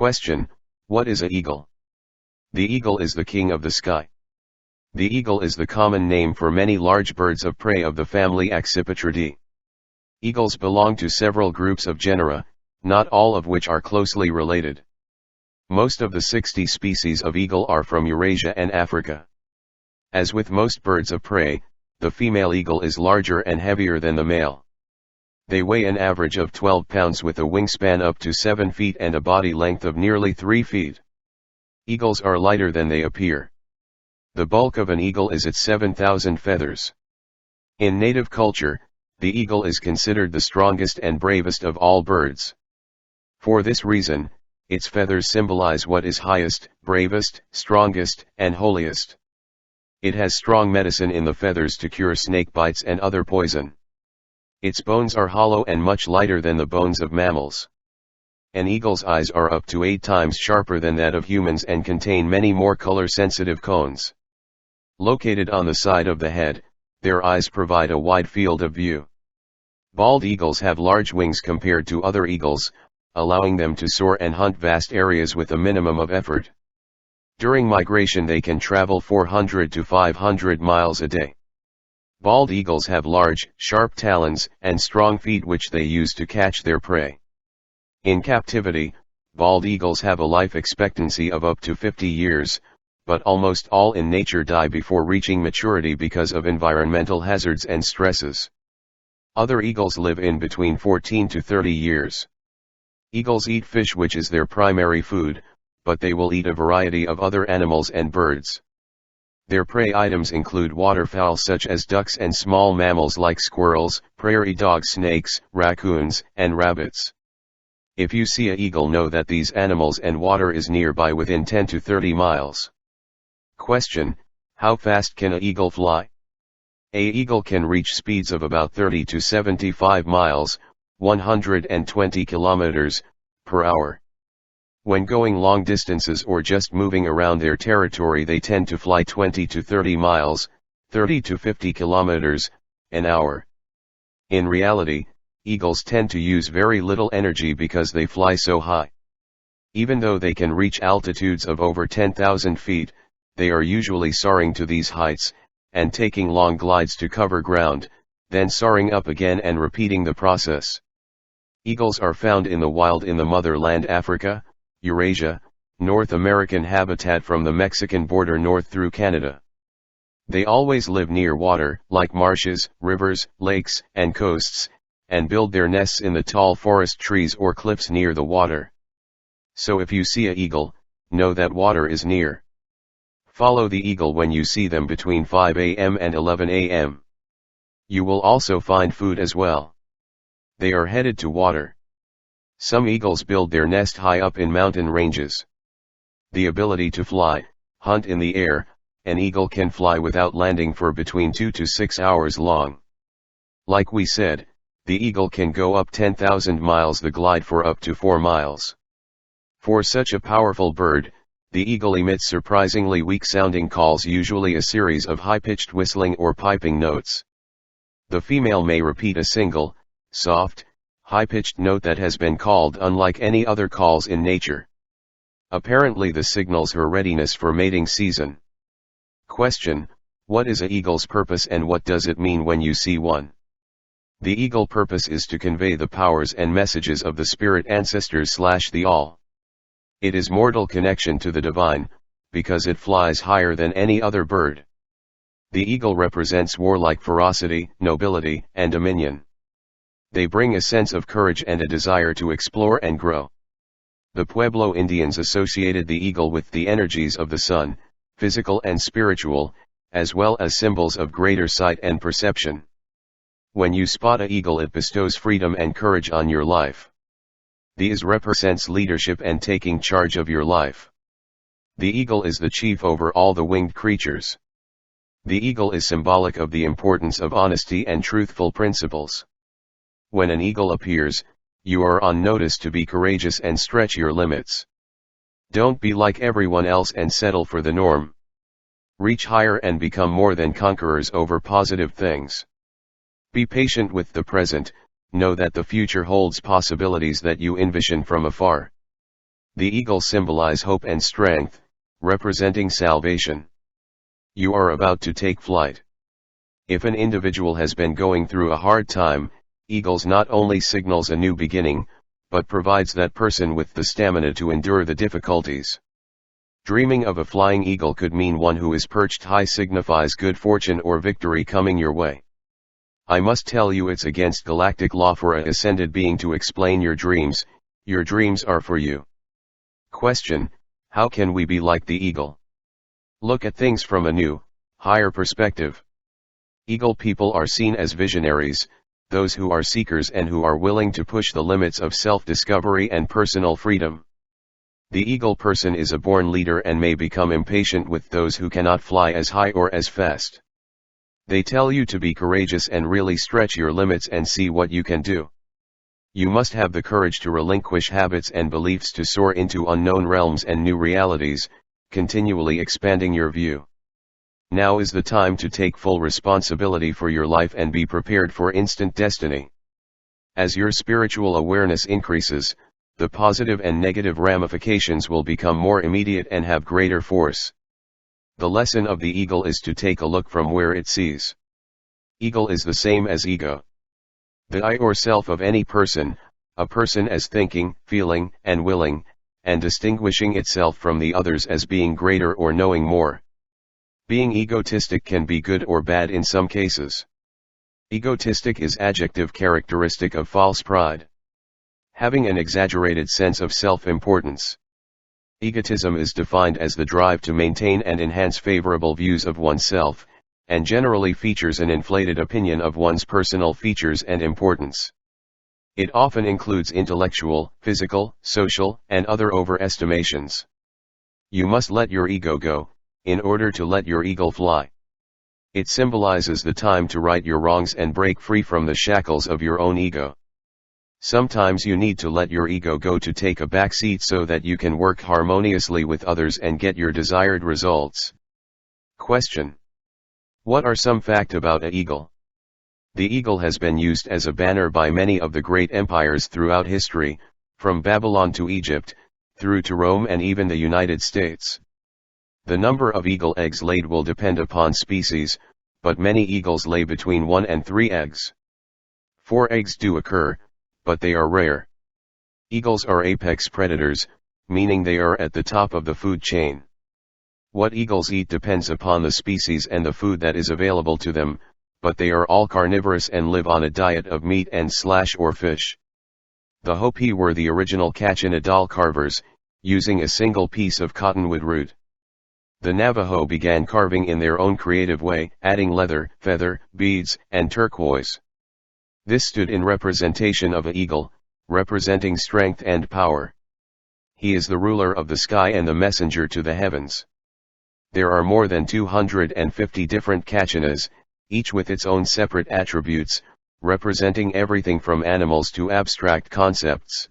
Question: What is a eagle? The eagle is the king of the sky. The eagle is the common name for many large birds of prey of the family Accipitridae. Eagles belong to several groups of genera, not all of which are closely related. Most of the 60 species of eagle are from Eurasia and Africa. As with most birds of prey, the female eagle is larger and heavier than the male. They weigh an average of 12 pounds with a wingspan up to 7 feet and a body length of nearly 3 feet. Eagles are lighter than they appear. The bulk of an eagle is its 7,000 feathers. In native culture, the eagle is considered the strongest and bravest of all birds. For this reason, its feathers symbolize what is highest, bravest, strongest, and holiest. It has strong medicine in the feathers to cure snake bites and other poison. Its bones are hollow and much lighter than the bones of mammals. An eagle's eyes are up to 8 times sharper than that of humans and contain many more color-sensitive cones. Located on the side of the head, their eyes provide a wide field of view. Bald eagles have large wings compared to other eagles, allowing them to soar and hunt vast areas with a minimum of effort. During migration they can travel 400 to 500 miles a day. Bald eagles have large, sharp talons and strong feet which they use to catch their prey. In captivity, bald eagles have a life expectancy of up to 50 years, but almost all in nature die before reaching maturity because of environmental hazards and stresses. Other eagles live in between 14 to 30 years. Eagles eat fish, which is their primary food, but they will eat a variety of other animals and birds. Their prey items include waterfowl such as ducks and small mammals like squirrels, prairie dogs, snakes, raccoons, and rabbits. If you see an eagle, know that these animals and water is nearby within 10 to 30 miles. Question: How fast can an eagle fly? An eagle can reach speeds of about 30 to 75 miles, 120 kilometers, per hour. When going long distances or just moving around their territory, they tend to fly 20 to 30 miles, 30 to 50 kilometers, an hour. In reality, eagles tend to use very little energy because they fly so high. Even though they can reach altitudes of over 10,000 feet, they are usually soaring to these heights, and taking long glides to cover ground, then soaring up again and repeating the process. Eagles are found in the wild in the motherland Africa, Eurasia, North American habitat from the Mexican border north through Canada. They always live near water, like marshes, rivers, lakes, and coasts, and build their nests in the tall forest trees or cliffs near the water. So if you see an eagle, know that water is near. Follow the eagle when you see them between 5 a.m. and 11 a.m. You will also find food as well. They are headed to water. Some eagles build their nest high up in mountain ranges. The ability to fly, hunt in the air: an eagle can fly without landing for between 2 to 6 hours long. Like we said, the eagle can go up 10,000 miles, the glide for up to 4 miles. For such a powerful bird, the eagle emits surprisingly weak-sounding calls, usually a series of high-pitched whistling or piping notes. The female may repeat a single, soft, high-pitched note that has been called unlike any other calls in nature. Apparently this signals her readiness for mating season. Question: What is an eagle's purpose and what does it mean when you see one? The eagle purpose is to convey the powers and messages of the spirit ancestors / the all. It is mortal connection to the divine, because it flies higher than any other bird. The eagle represents warlike ferocity, nobility, and dominion. They bring a sense of courage and a desire to explore and grow. The Pueblo Indians associated the eagle with the energies of the sun, physical and spiritual, as well as symbols of greater sight and perception. When you spot an eagle, it bestows freedom and courage on your life. These represents leadership and taking charge of your life. The eagle is the chief over all the winged creatures. The eagle is symbolic of the importance of honesty and truthful principles. When an eagle appears, you are on notice to be courageous and stretch your limits. Don't be like everyone else and settle for the norm. Reach higher and become more than conquerors over positive things. Be patient with the present, know that the future holds possibilities that you envision from afar. The eagle symbolize hope and strength, representing salvation. You are about to take flight. If an individual has been going through a hard time, eagles not only signals a new beginning, but provides that person with the stamina to endure the difficulties. Dreaming of a flying eagle could mean one who is perched high signifies good fortune or victory coming your way. I must tell you it's against galactic law for a ascended being to explain your dreams are for you. Question: how can we be like the eagle? Look at things from a new, higher perspective. Eagle people are seen as visionaries, those who are seekers and who are willing to push the limits of self-discovery and personal freedom. The eagle person is a born leader and may become impatient with those who cannot fly as high or as fast. They tell you to be courageous and really stretch your limits and see what you can do. You must have the courage to relinquish habits and beliefs to soar into unknown realms and new realities, continually expanding your view. Now is the time to take full responsibility for your life and be prepared for instant destiny. As your spiritual awareness increases, the positive and negative ramifications will become more immediate and have greater force. The lesson of the eagle is to take a look from where it sees. Eagle is the same as ego. The I or self of any person, a person as thinking, feeling, and willing, and distinguishing itself from the others as being greater or knowing more. Being egotistic can be good or bad in some cases. Egotistic is adjective characteristic of false pride. Having an exaggerated sense of self-importance. Egotism is defined as the drive to maintain and enhance favorable views of oneself, and generally features an inflated opinion of one's personal features and importance. It often includes intellectual, physical, social, and other overestimations. You must let your ego go, in order to let your eagle fly. It symbolizes the time to right your wrongs and break free from the shackles of your own ego. Sometimes you need to let your ego go to take a back seat so that you can work harmoniously with others and get your desired results. Question: what are some facts about an eagle? The eagle has been used as a banner by many of the great empires throughout history, from Babylon to Egypt, through to Rome and even the United States. The number of eagle eggs laid will depend upon species, but many eagles lay between 1 and 3 eggs. 4 eggs do occur, but they are rare. Eagles are apex predators, meaning they are at the top of the food chain. What eagles eat depends upon the species and the food that is available to them, but they are all carnivorous and live on a diet of meat and/or fish. The Hopi were the original Kachina doll carvers, using a single piece of cottonwood root. The Navajo began carving in their own creative way, adding leather, feather, beads, and turquoise. This stood in representation of an eagle, representing strength and power. He is the ruler of the sky and the messenger to the heavens. There are more than 250 different Kachinas, each with its own separate attributes, representing everything from animals to abstract concepts.